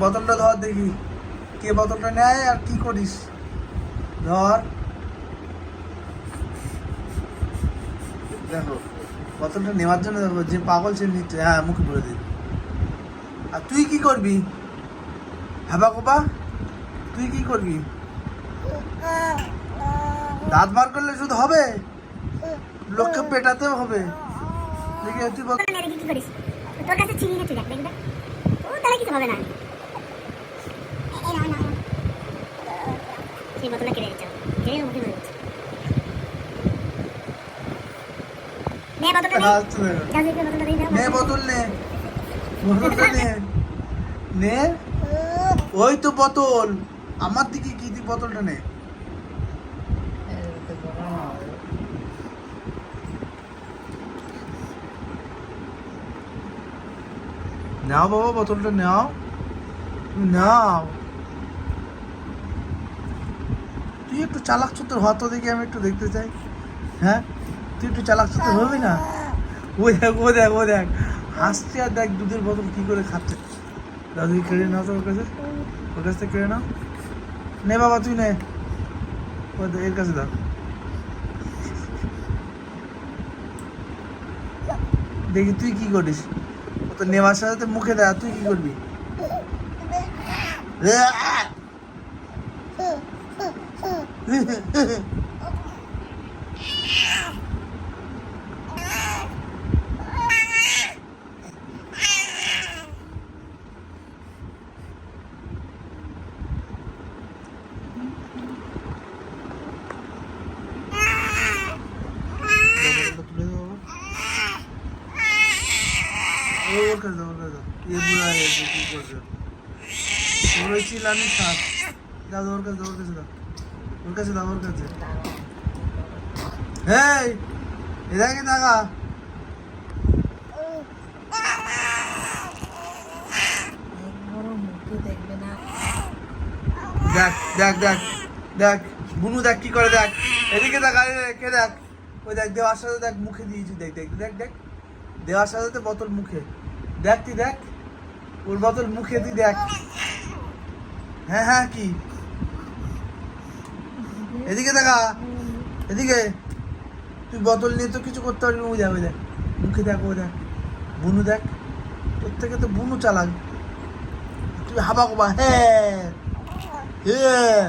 বোতলটা ধর দেখি কে বোতলটা নেয় আর কি করিস। ধর দেখো বোতলটা নেওয়ার জন্য দেখো যে পাগল সে নিচ্ছে। হ্যাঁ মুখে ভরে দিবি। আর তুই কি করবি? হ্যাঁ কোপা তুই কি করবি? দাঁত বার করলে শুধু হবে? লোককে পেটাতেও হবে। দেখি তুই কি করিস? তোর কাছে চিনি না, তুই দেখ দেখবে ও তাহলে কিছু হবে না। সেই বোতলটা কেড়ে নিচ্ছে, কেড়ে মুখে ভরে দিচ্ছে। নে বোতলটা নে, গাজীকে বোতলটা দিয়ে দাও। নে বোতল নে, বোতলটা নে, নে। ওই তো বোতল আমার দিকে কি তুই বোতলটা নে। নাও বাবা বোতলটা নাও, নাও। তুই একটু চালাক চতুর হত দেখি আমি একটু দেখতে চাই। হ্যাঁ তুই একটু চালাক চতুর হবি না? ও দেখ ও দেখ ও দেখ হাসছে আর দেখ দুধের বোতল কি করে খাচ্ছে। দাদু কেড়ে নাও তো ওর কাছে, ওর কাছ থেকে কেড়ে নাও। নে বাবা তুই নে, এর কাছে দাও। দেখি তুই কি করিস। ও তো নেওয়ার সাথে মুখে দেয়, তুই কি করবি? ওর কাছে দাও, ওর কাছে দাও। এ বুড়া হয়েছে কি করছে? ওর ওই চিলানি সাপ। দাও ওর কাছে দাও, ওর কাছে দাও, ওর কাছে দাও, ওর কাছে। হেই এদিকে তাকা। দেখ দেখ দেখ দেখ বুনু দেখ কি করে, দেখ এদিকে দেখ, কে দেখ ওই দেখ দেওয়ার সাথে দেখ মুখে দিয়েছি, দেখ দেখ দেখ দেখ দেওয়ার সাথে বোতল মুখে দেখ, তুই দেখ ওর বোতল মুখে তুই দেখ। হ্যাঁ হ্যাঁ কি এদিকে দেখা, এদিকে তুই বোতল নিয়ে তো কিছু করতে পারবি। ওই দেখ ওই দেখ মুখে দেখ, ও দেখ বুনু দেখ, তোর থেকে তো বুনু চালাক। তুই হাবা কোবা হ্যাঁ হ্যাঁ